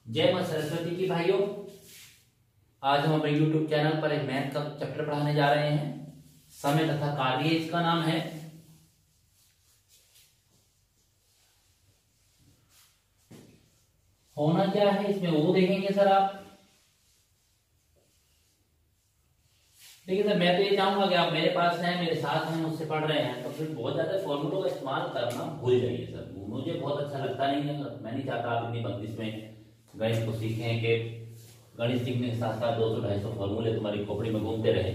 जय मां सरस्वती की भाइयों। आज हम अपने YouTube चैनल पर एक मैथ का चैप्टर पढ़ाने जा रहे हैं। समय तथा कार्य इसका नाम है। होना क्या है इसमें वो देखेंगे सर आप। देखिए सर, मैं तो ये चाहूंगा कि आप मेरे पास हैं, मेरे साथ हैं, मुझसे पढ़ रहे हैं, तो फिर बहुत ज्यादा फॉर्मूलों का इस्तेमाल करना भूल जाइए सर। मुझे बहुत अच्छा लगता नहीं है। मैं नहीं चाहता आप इतनी बंदिश में गणित को सीखें कि गणित सीखने के साथ साथ 200-250 फॉर्मूले तुम्हारी खोपड़ी में घूमते रहे।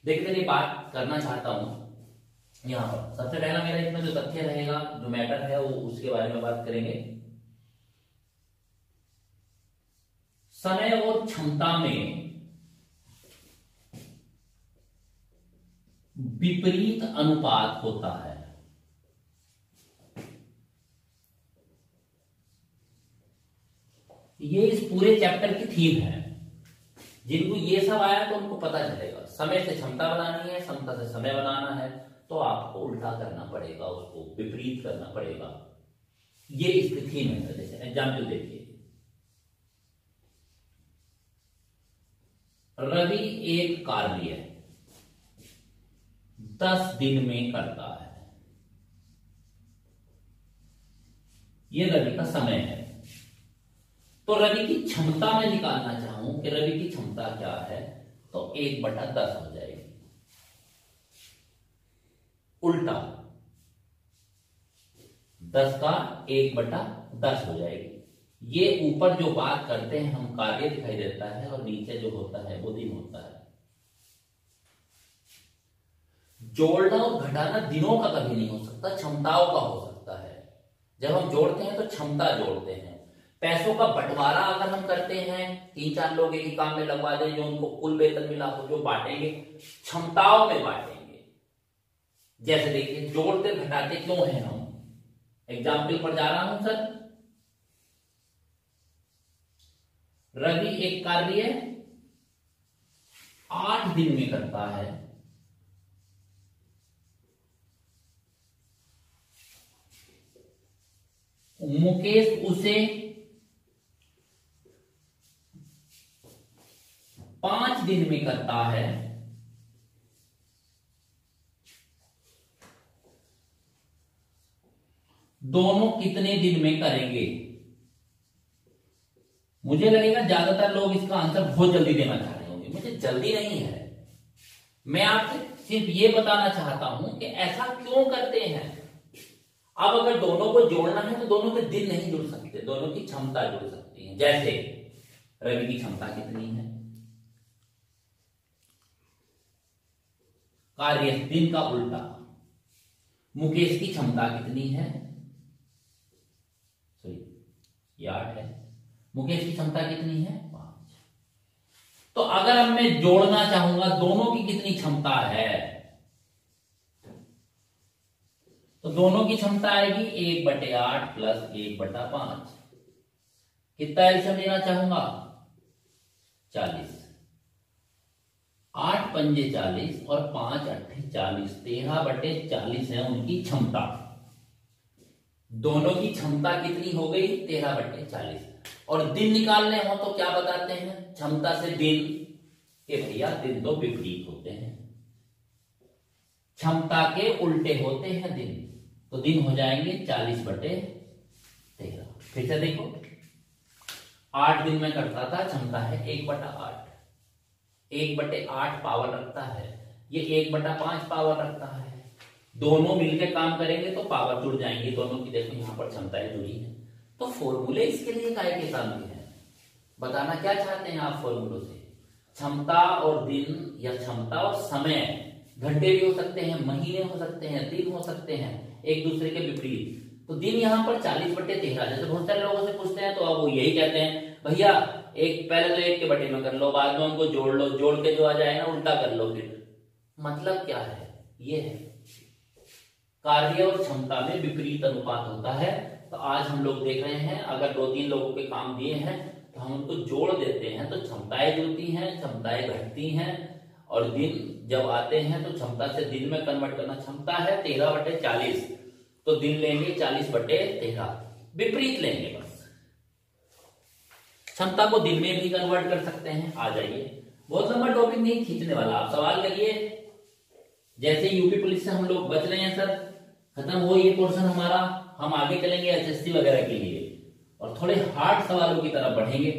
देखिए बात करना चाहता हूं यहाँ पर। सबसे पहला मेरा इसमें जो तथ्य रहेगा, जो मैटर है, वो उसके बारे में बात करेंगे। समय और क्षमता में विपरीत अनुपात होता है। ये इस पूरे चैप्टर की थीम है। जिनको ये सब आया तो उनको पता चलेगा, समय से क्षमता बनानी है, क्षमता से समय बनाना है, तो आपको उल्टा करना पड़ेगा, उसको विपरीत करना पड़ेगा। ये इसकी थीम है। जैसे एग्जाम्पल देखिए, रवि एक कार्य 10 दिन में करता है। ये रवि का समय है। तो रवि की क्षमता में निकालना चाहूं कि रवि की क्षमता क्या है, तो 1/10 हो जाएगी। उल्टा 10 का 1/10 हो जाएगी। ये ऊपर जो बात करते हैं हम, कार्य दिखाई देता है, और नीचे जो होता है वो दिन होता है। जोड़ना और घटाना दिनों का कभी नहीं हो सकता, क्षमताओं का हो सकता है। जब हम जोड़ते हैं तो क्षमता जोड़ते हैं। पैसों का बंटवारा अगर हम करते हैं, 3-4 लोग एक ही काम में लगवा दें, जो उनको कुल वेतन मिला हो, जो बांटेंगे, क्षमताओं में बांटेंगे। जैसे देखिए, जोड़ते घटाते क्यों हैं हम। एग्जाम्पल पर जा रहा हूं सर। रवि एक कार्य 8 दिन में करता है। मुकेश उसे 5 दिन में करता है। दोनों कितने दिन में करेंगे। मुझे लगेगा ज्यादातर लोग इसका आंसर बहुत जल्दी देना चाह रहे होंगे। मुझे जल्दी नहीं है, मैं आपसे सिर्फ ये बताना चाहता हूं कि ऐसा क्यों करते हैं। अब अगर दोनों को जोड़ना है तो दोनों के दिन नहीं जुड़ सकते, दोनों की क्षमता जुड़ सकती है। जैसे रवि की क्षमता कितनी है, कार्य दिन का उल्टा। मुकेश की क्षमता कितनी है, सॉरी ये 8 है। मुकेश की क्षमता कितनी है, 5। तो अगर अब मैं जोड़ना चाहूंगा दोनों की कितनी क्षमता है, तो दोनों की क्षमता आएगी 1/8 प्लस 1/5। कितना एल्शियम लेना चाहूंगा, 40। 8 पंजे 40 और 5 अट्ठे 40, 13/40 है उनकी क्षमता। दोनों की क्षमता कितनी हो गई, 13/40। और दिन निकालने हो तो क्या बताते हैं, क्षमता से दिन के भैया दिन तो विपरीत होते हैं, क्षमता के उल्टे होते हैं दिन। तो दिन हो जाएंगे 40/13। फिर से देखो, 8 दिन में करता था, क्षमता है 1/8। 1/8 पावर रखता है, ये 1/5 पावर रखता है। दोनों मिलकर काम करेंगे तो पावर जुड़ जाएंगी दोनों की। देखो यहां पर क्षमताएं जुड़ी हैं। तो फॉर्मूले इसके लिए काय के काम के हैं। बताना क्या चाहते हैं आप फॉर्मूलों से, क्षमता और दिन, या क्षमता और समय। घंटे भी हो सकते हैं, महीने हो सकते हैं, दिन हो सकते हैं, एक दूसरे के विपरीत। तो दिन यहां पर 40/13। जैसे बहुत सारे लोगों से पूछते हैं तो अब वो यही कहते हैं, भैया एक पहले तो 1 के बटे में कर लो, बाद में उनको जोड़ लो, जोड़ के जो आ जाए ना उल्टा कर लो। फिर मतलब क्या है, ये है कार्य और क्षमता में विपरीत अनुपात होता है। तो आज हम लोग देख रहे हैं, अगर 2-3 लोगों के काम दिए हैं तो हम उनको जोड़ देते हैं तो क्षमताएं जुड़ती हैं, क्षमताएं घटती हैं। और दिन जब आते हैं तो क्षमता से दिन में कन्वर्ट करना। क्षमता है 13/40, तो दिन लेंगे 40/13, विपरीत लेंगे बस। क्षमता को दिन में भी कन्वर्ट कर सकते हैं। आ जाइए, बहुत लंबा टॉपिक नहीं खींचने वाला, आप सवाल करिए। जैसे यूपी पुलिस से हम लोग बच रहे हैं सर, खत्म हो ये पोर्शन हमारा, हम आगे चलेंगे एसएससी वगैरह के लिए और थोड़े हार्ड सवालों की तरफ बढ़ेंगे।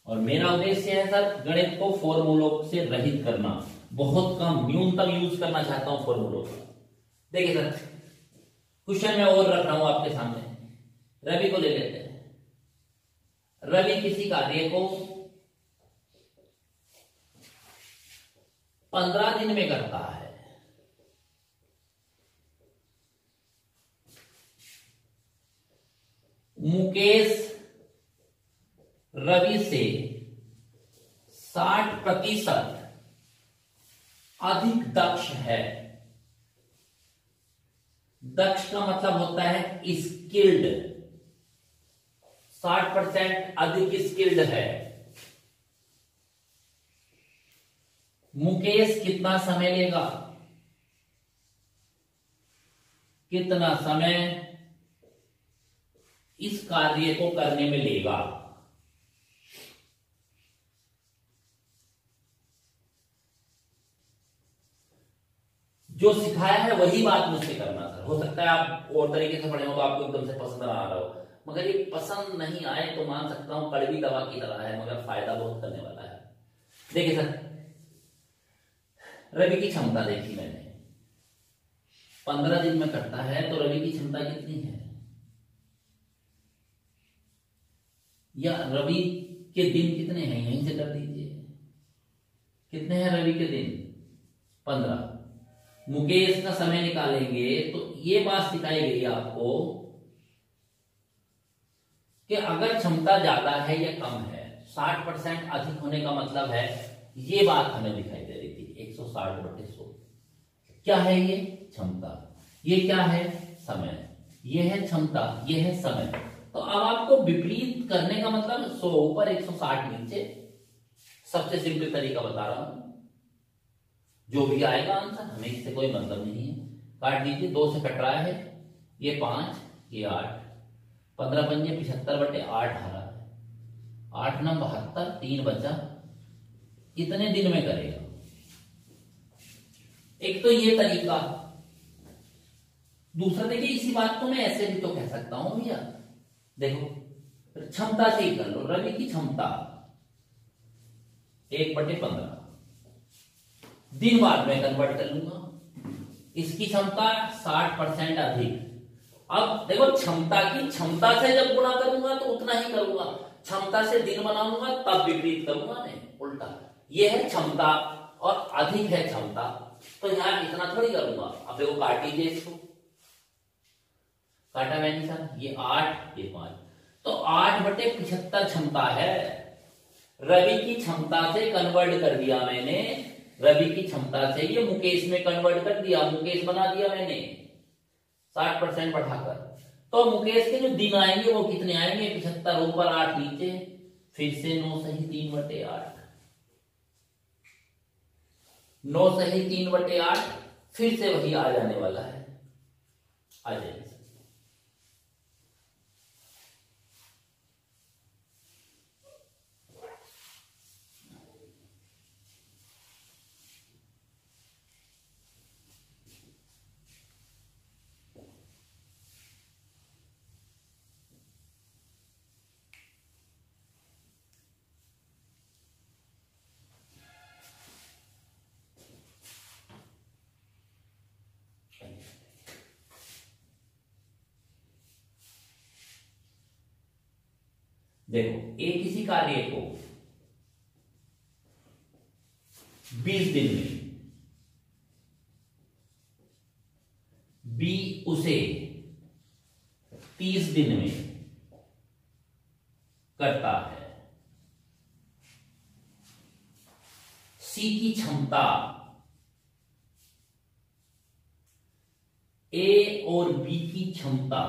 और मेरा उद्देश्य है सर गणित को फॉर्मूलों से रहित करना, बहुत कम न्यूनतम यूज करना चाहता हूं फॉर्मूलों का। देखिए सर, क्वेश्चन मैं और रख रहा हूं आपके सामने। रवि को ले लेते हैं। रवि किसी कार्य को 15 दिन में करता है। मुकेश रवि से 60% अधिक दक्ष है। दक्ष का मतलब होता है स्किल्ड, 60% अधिक स्किल्ड है। मुकेश कितना समय लेगा? कितना समय इस कार्य को करने में लेगा? जो सिखाया है वही बात मुझसे करना सर। हो सकता है आप और तरीके से पढ़े हो तो आपको एकदम से पसंद ना आ रहा हो, मगर ये पसंद नहीं आए तो मान सकता हूं कड़वी दवा की तरह है, मगर फायदा बहुत करने वाला है। देखिए सर, रवि की क्षमता देखी मैंने, 15 दिन में करता है तो रवि की क्षमता कितनी है? या रवि के दिन कितने हैं यहीं से कर दीजिए। कितने हैं रवि के दिन? 15। मुकेश का समय निकालेंगे तो ये बात सिखाई गई आपको कि अगर क्षमता ज्यादा है या कम है, 60% अधिक होने का मतलब है, ये बात हमें दिखाई दे रही थी 160/100। क्या है ये? क्षमता। ये क्या है? समय। ये है क्षमता, ये है समय। तो अब आपको विपरीत करने का मतलब 100 ऊपर 160 नीचे, सबसे सिंपल तरीका बता रहा हूं। जो भी आएगा आंसर, हमें इससे कोई मतलब नहीं है। काट दीजिए, 2 से कट रहा है, ये 5, ये 8, 15 पंजे 75/8 आ रहा है, 8 9 72, 3 बचा। इतने दिन में करेगा। एक तो ये तरीका। दूसरा देखिए, इसी बात को मैं ऐसे भी तो कह सकता हूं भैया, देखो क्षमता से ही कर लो। रवि की क्षमता 1/15, दिन बाद में कन्वर्ट कर लूंगा। इसकी क्षमता 60% अधिक। अब देखो, क्षमता की क्षमता से जब गुणा करूंगा तो उतना ही करूंगा, क्षमता से दिन बनाऊंगा तब विपरीत करूंगा, मैं उल्टा। ये है क्षमता और अधिक है क्षमता, तो यहां इतना थोड़ी करूंगा। अब देखो, काट लीजिए इसको, काटा मैंने सर, ये 8, ये 5, तो 8/75 क्षमता है। रवि की क्षमता से कन्वर्ट कर दिया मैंने, रवि की क्षमता से ये मुकेश में कन्वर्ट कर दिया, मुकेश बना दिया मैंने 60% बढ़ाकर। तो मुकेश के जो दिन आएंगे वो कितने आएंगे? 75 ऊपर 8 नीचे, फिर से 9 सही 3/8, 9 सही 3/8, फिर से वही आ जाने वाला है। आ जाइए। देखो, एक किसी कार्य को 20 दिन में, बी उसे 30 दिन में करता है। सी की क्षमता ए और बी की क्षमता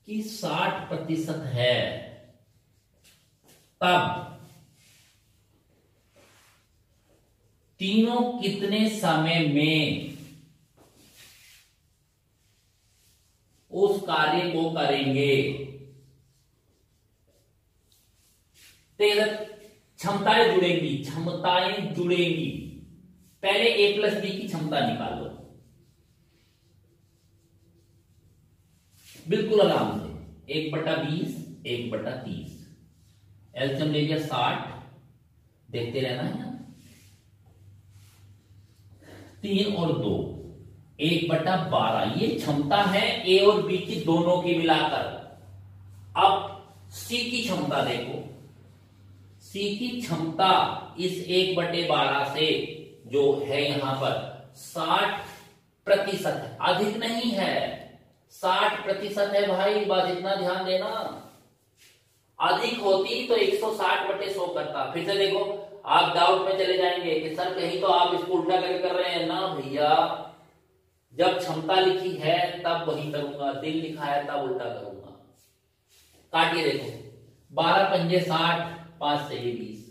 की 60% है, तब तीनों कितने समय में उस कार्य को करेंगे। तो इधर क्षमताएं जुड़ेंगी, क्षमताएं जुड़ेंगी। पहले a प्लस बी की क्षमता निकालो, बिल्कुल आराम से। 1/20, 1/30, एलसीएम ले लिया 60, देखते रहना है। 3 और 2, 1/12। ये क्षमता है ए और बी की दोनों की मिलाकर। अब सी की क्षमता देखो, सी की क्षमता इस 1/12 से जो है यहां पर 60% है, अधिक नहीं है, 60% है भाई। बस इतना ध्यान देना, अधिक होती तो 160/100 करता। फिर से देखो, आप डाउट में चले जाएंगे कि सर कहीं तो आप इसको उल्टा करके कर रहे हैं ना। भैया जब क्षमता लिखी है तब वही करूंगा, दिन लिखा है तब उल्टा करूंगा। काटिए देखो, 12 पंजे 60, 5 से 20,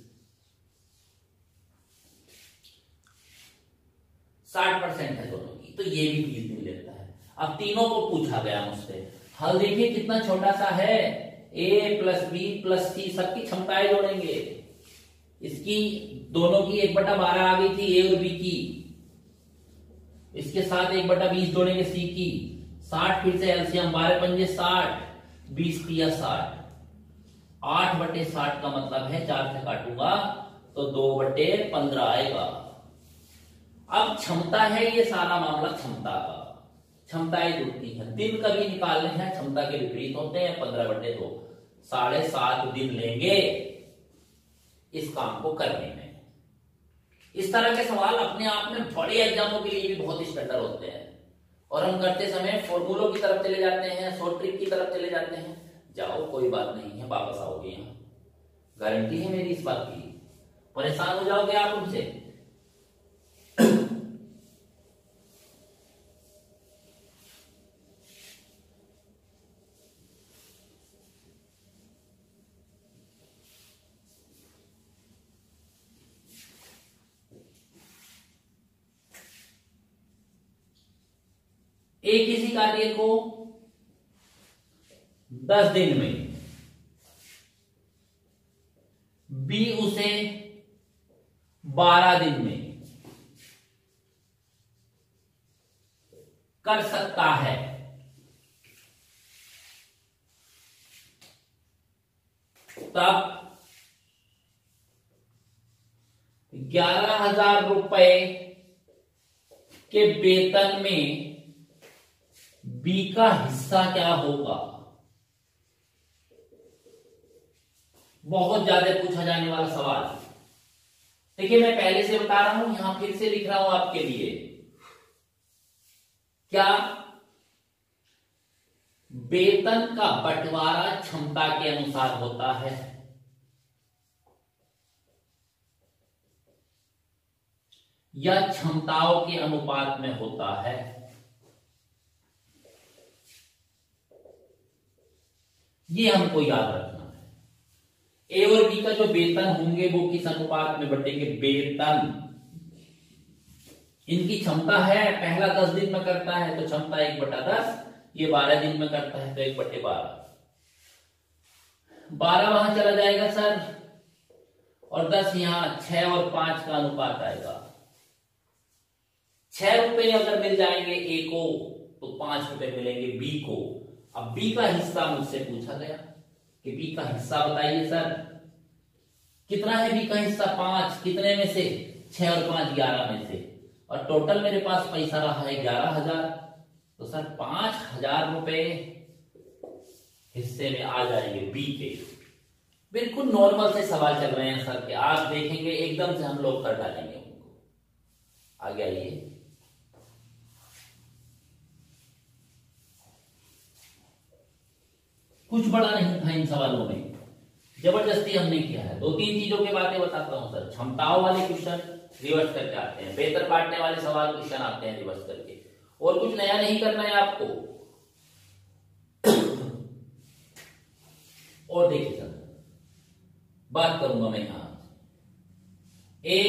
60% है दोनों की, तो ये भी 20 दिन लेता है। अब तीनों को पूछा गया मुझसे, हल देखिए कितना छोटा सा है। ए प्लस बी प्लस सी, सबकी क्षमताएं जोड़ेंगे। इसकी दोनों की 1/12 आ गई थी ए और बी की, इसके साथ 1/20 जोड़ेंगे सी की, 60 फिर से एलसीएम, 12 पंजे 60, 20 किया 60, 8/60 का मतलब है 4 से काटूंगा तो 2/15 आएगा। अब क्षमता है ये सारा मामला, क्षमता का, क्षमताएं जुड़ती हैं। दिन कभी निकालने हैं, क्षमता के विपरीत होते हैं। 15/2, 7.5 दिन लेंगे इस काम को करने में। इस तरह के सवाल अपने आप में बड़े एग्जामों के लिए भी बहुत स्टैंडर्ड होते हैं, और हम करते समय फॉर्मूलों की तरफ चले जाते हैं, शॉर्ट ट्रिक की तरफ चले जाते हैं। जाओ कोई बात नहीं है, वापस आओगे यहाँ, गारंटी है मेरी इस बात की। परेशान हो जाओगे आप उनसे। एक किसी कार्य को 10 दिन में, बी उसे 12 दिन में कर सकता है, तब 11,000 रुपए के वेतन में बी का हिस्सा क्या होगा। बहुत ज्यादा पूछा जाने वाला सवाल। देखिए मैं पहले से बता रहा हूं, यहां फिर से लिख रहा हूं आपके लिए। क्या वेतन का बंटवारा क्षमता के अनुसार होता है? या क्षमताओं के अनुपात में होता है? ये हमको याद रखना है। ए और बी का जो वेतन होंगे वो किस अनुपात में बटेंगे? वेतन, इनकी क्षमता है, पहला 10 दिन में करता है तो क्षमता 1/10, ये 12 दिन में करता है तो 1/12। 12 वहां चला जाएगा सर, और 10 यहां, 6 और 5 का अनुपात आएगा। 6 रुपए अगर मिल जाएंगे ए को तो 5 रुपए मिलेंगे बी को। अब बी का हिस्सा मुझसे पूछा गया कि बी का हिस्सा बताइए सर, कितना है बी का हिस्सा? 5, कितने में से? 6 और 5, 11 में से, और टोटल मेरे पास पैसा रहा है 11,000, तो सर 5,000 रुपए हिस्से में आ जाएंगे बी के। बिल्कुल नॉर्मल से सवाल चल रहे हैं सर के, आप देखेंगे एकदम से हम लोग कर डालेंगे उनको। आगे आइए, कुछ बड़ा नहीं था इन सवालों में, जबरदस्ती हमने किया है। 2-3 चीजों के बातें बताता हूं सर। क्षमताओं वाले क्वेश्चन रिवर्स करके आते हैं, बेहतर बांटने वाले सवाल क्वेश्चन आते हैं रिवर्स करके, और कुछ नया नहीं करना है आपको। और देखिए सर, बात करूंगा मैं यहां, ए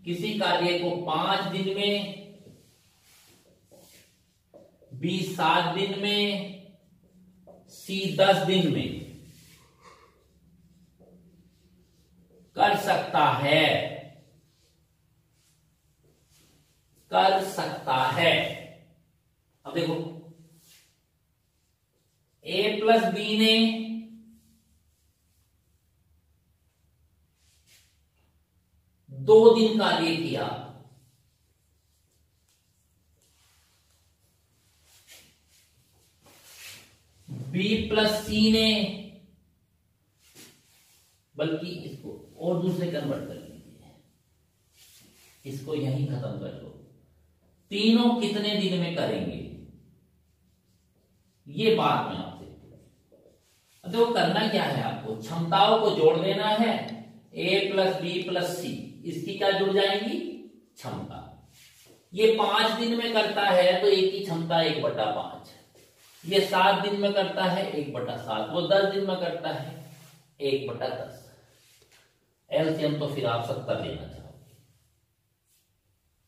किसी कार्य को 5 दिन में, बी 7 दिन में, सी 10 दिन में कर सकता है, कर सकता है। अब देखो, ए प्लस बी ने 2 दिन कार्य किया, बी प्लस सी ने, बल्कि इसको और दूसरे कन्वर्ट कर लीजिए, इसको यहीं खत्म कर दो। तीनों कितने दिन में करेंगे, ये बात मैं आपसे पूछ। देखो करना क्या है, आपको क्षमताओं को जोड़ देना है। ए प्लस बी प्लस सी, इसकी क्या जुड़ जाएंगी, क्षमता। ये 5 दिन में करता है तो एक की क्षमता 1/5। ये 7 दिन में करता है 1/7। वो 10 दिन में करता है 1/10। एलसीएम तो फिर आप 70 लेना चाहोगे।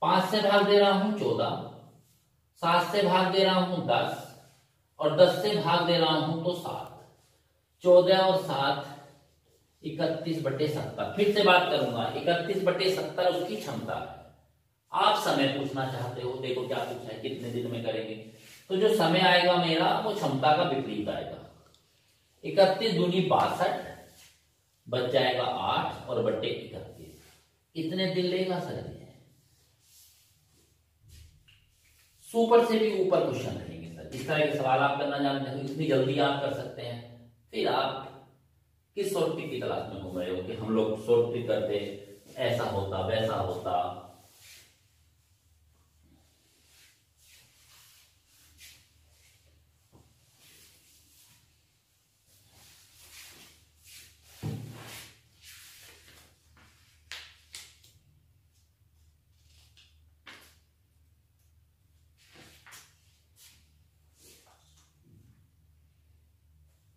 5 से भाग दे रहा हूं 14, 7 से भाग दे रहा हूं 10 और 10 से भाग दे रहा हूं तो 7। 14 और 7 31/70। फिर से बात करूंगा, 31/70 उसकी क्षमता है। आप समय पूछना चाहते हो, देखो क्या पूछा है, कितने दिन में करेंगे। तो जो समय आएगा मेरा वो क्षमता का विपरीत आएगा। 31 दूनी 62, बच जाएगा 8 और बट्टे 31। कितने दिन लेगा सर ये? सुपर से भी ऊपर क्वेश्चन रहेंगे सर। इस तरह के सवाल आप करना जानते हो, इतनी जल्दी आप कर सकते हैं। फिर आप किस शॉर्टकट की तलाश में घूम रहे हो कि हम लोग शॉर्टकट करते, ऐसा होता वैसा होता।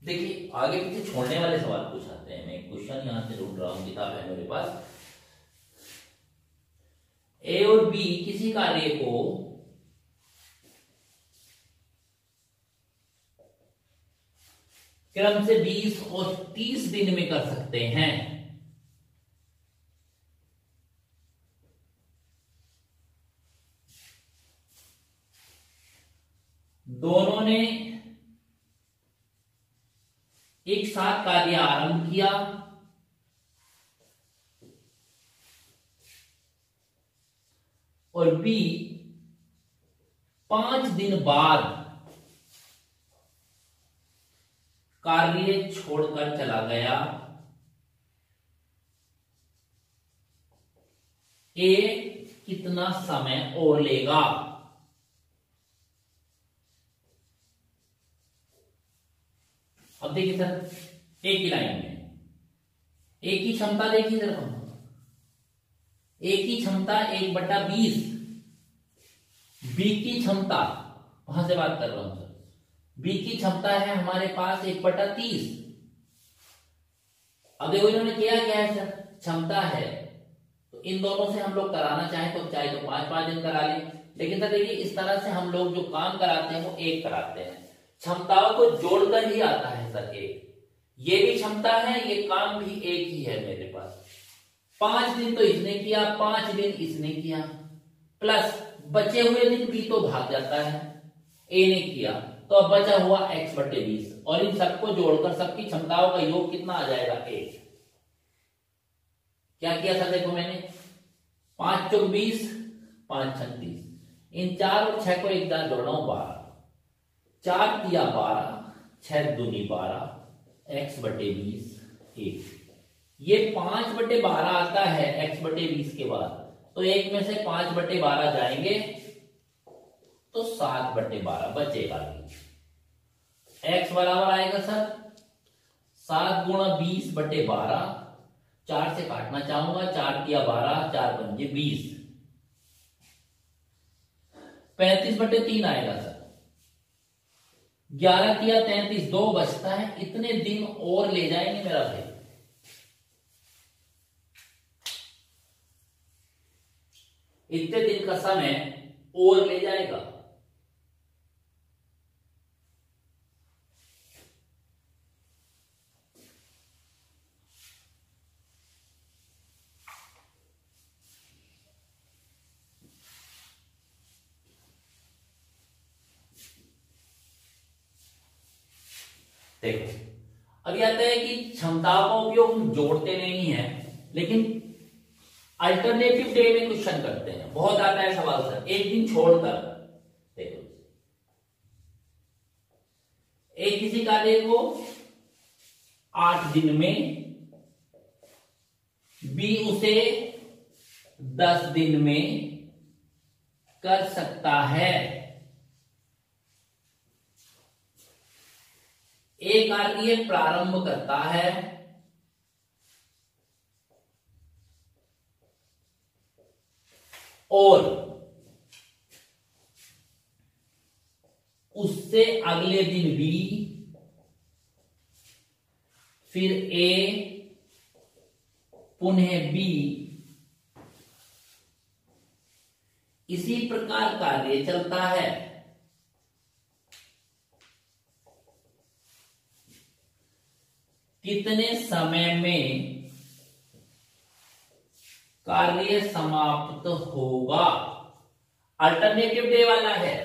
देखिए आगे पीछे छोड़ने वाले सवाल पूछाते हैं। मैं क्वेश्चन यहां से ढूंढ रहा हूं, किताब है मेरे पास। ए और बी किसी कार्य को क्रम से 20 और 30 दिन में कर सकते हैं। दोनों ने एक साथ कार्य आरंभ किया और बी 5 दिन बाद कार्य छोड़कर चला गया। ए कितना समय और लेगा? अब देखिए सर, एक ही लाइन में एक ही क्षमता देखिए सर, एक ही क्षमता 1/20। बी की क्षमता, वहां से बात कर रहा हूं सर, बी की क्षमता है हमारे पास 1/30। अब देखो इन्होंने किया क्या है सर, क्षमता है तो इन दोनों से हम लोग कराना चाहें तो चाहे तो 5-5 दिन करा लें। लेकिन सर देखिए इस तरह से हम लोग जो काम कराते हैं वो एक कराते हैं, क्षमताओं को जोड़कर ही आता है सर एक। ये भी क्षमता है, ये काम भी एक ही है मेरे पास। 5 दिन तो इसने किया, 5 दिन इसने किया, प्लस बचे हुए दिन बी तो भाग जाता है, ए ने किया तो अब बचा हुआ x/20 और इन सबको जोड़कर सबकी क्षमताओं का योग कितना आ जाएगा 1। क्या किया था देखो मैंने, 5 चौक 20, 5 छक 30, इन 4 और 6 को एक साथ जोड़ा हूं 12, 4 तिया 12, 6 दूनी 12, x/20 1। ये 5/12 आता है x/20 के बाद, तो एक में से 5/12 जाएंगे तो 7/12 बचेगा। x बराबर आएगा सर 7 गुणा 20/12। 4 से काटना चाहूंगा, 4 तिया 12, 4 पंजे 20, 35/3 आएगा सर। 11 तिया 33, 2 बचता है। इतने दिन और ले जाएंगे मेरा भाई, इतने दिन का समय और ले जाएगा। देखो अभी आता है कि क्षमताओं का उपयोग हम जोड़ते नहीं है, लेकिन अल्टरनेटिव डे में क्वेश्चन करते हैं। बहुत आता है सवाल सर एक दिन छोड़कर। देखो एक किसी कार्य को 8 दिन में, बी उसे 10 दिन में कर सकता है। ए कार्य प्रारंभ करता है और उससे अगले दिन बी, फिर ए, पुनः बी, इसी प्रकार कार्य चलता है। कितने समय में कार्य समाप्त होगा? अल्टरनेटिव डे वाला है।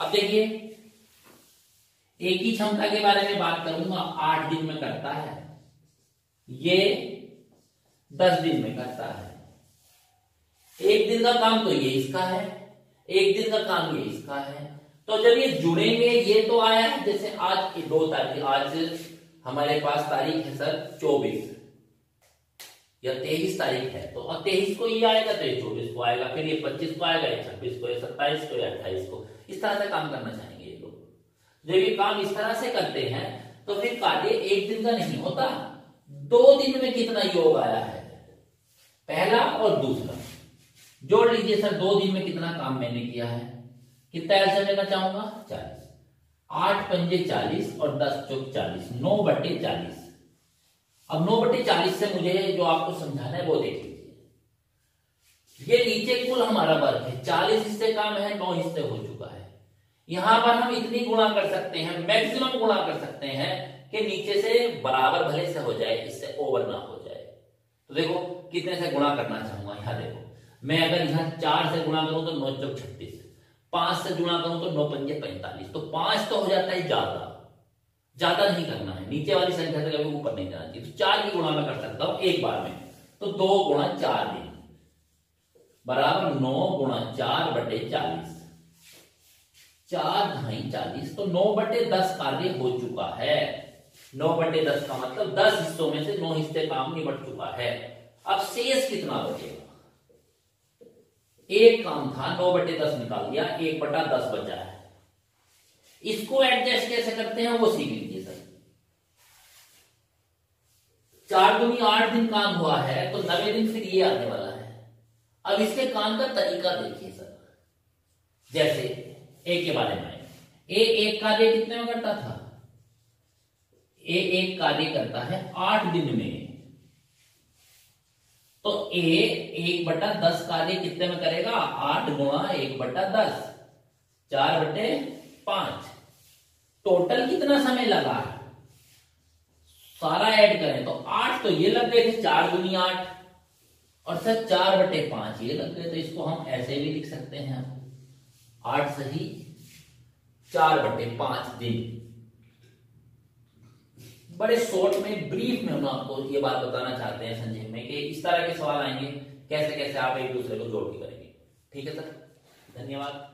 अब देखिए एक ही क्षमता के बारे में बात करूंगा, 8 दिन में करता है, ये 10 दिन में करता है। एक दिन का काम तो ये इसका है, एक दिन का काम ये इसका है। तो जब ये जुड़ेंगे, ये तो आया है जैसे आज 2 तारीख, आज हमारे पास तारीख है सर 24 या 23 तारीख है, तो 23 को ये आएगा तो ये 24 को आएगा, फिर ये 25 को आएगा, ये 26 को, ये 27 को, ये 28 को। इस तरह से काम करना चाहेंगे ये लोग। जब ये काम इस तरह से करते हैं तो फिर कार्य एक दिन का नहीं होता, 2 दिन में कितना योग आया है, पहला और दूसरा जोड़ लीजिए सर। 2 दिन में कितना काम मैंने किया है, कितना आंसर लेना चाहूंगा 40। 8 पंजे 40 और 10 चौक 40, 9/40। अब 9/40 से मुझे जो आपको समझाना है वो देख लीजिए। ये नीचे कुल हमारा वर्ग है, 40 हिस्से काम है, 9 हिस्से हो चुका है। यहां पर हम इतनी गुणा कर सकते हैं, मैक्सिमम गुणा कर सकते हैं कि नीचे से बराबर भले से हो जाए, इससे ओवर ना हो जाए। तो देखो कितने से गुणा करना चाहूंगा, यहां देखो मैं अगर यहां 4 से गुणा करूं तो 9 चौक 36, 5 से गुणा करूं तो 9 पंजे 45, तो 5 तो हो जाता है ज्यादा नहीं करना है, नीचे वाली संख्या से कभी ऊपर नहीं जाना चाहिए। तो 4 की गुणा में कर सकता हूं एक बार में, तो 2 गुणा 4 दिन बराबर 9 गुणा 4/40, 4 ढाई 40, तो 9/10 कार्य हो चुका है। 9/10 का मतलब 10 हिस्सों में से 9 हिस्से काम निपट चुका है। अब शेष कितना बचेगा? एक काम था, 9/10 निकाल दिया, 1/10 बचा है। इसको एडजस्ट कैसे करते हैं वो सीख लीजिए सर। 4 दूनी 8 दिन काम हुआ है, तो 90 दिन फिर ये आने वाला है। अब इसके काम का तरीका देखिए सर। जैसे ए के बारे में, ए एक कार्य कितने में करता था? ए एक कार्य करता है 8 दिन में, तो ए 1/10 कार्य कितने में करेगा? 8 गुणा 1/10, 4/5। टोटल कितना समय लगा है सारा ऐड करें तो 8 तो ये लग गए थे, 4 दूनी 8, और सर 4/5 ये लग गए। तो इसको हम ऐसे भी लिख सकते हैं, 8 सही 4/5 दिन। बड़े शॉर्ट में, ब्रीफ में हम आपको ये बात बताना चाहते हैं संक्षेप में कि इस तरह के सवाल आएंगे, कैसे कैसे आप एक दूसरे को जोड़ के करेंगे। ठीक है सर, धन्यवाद।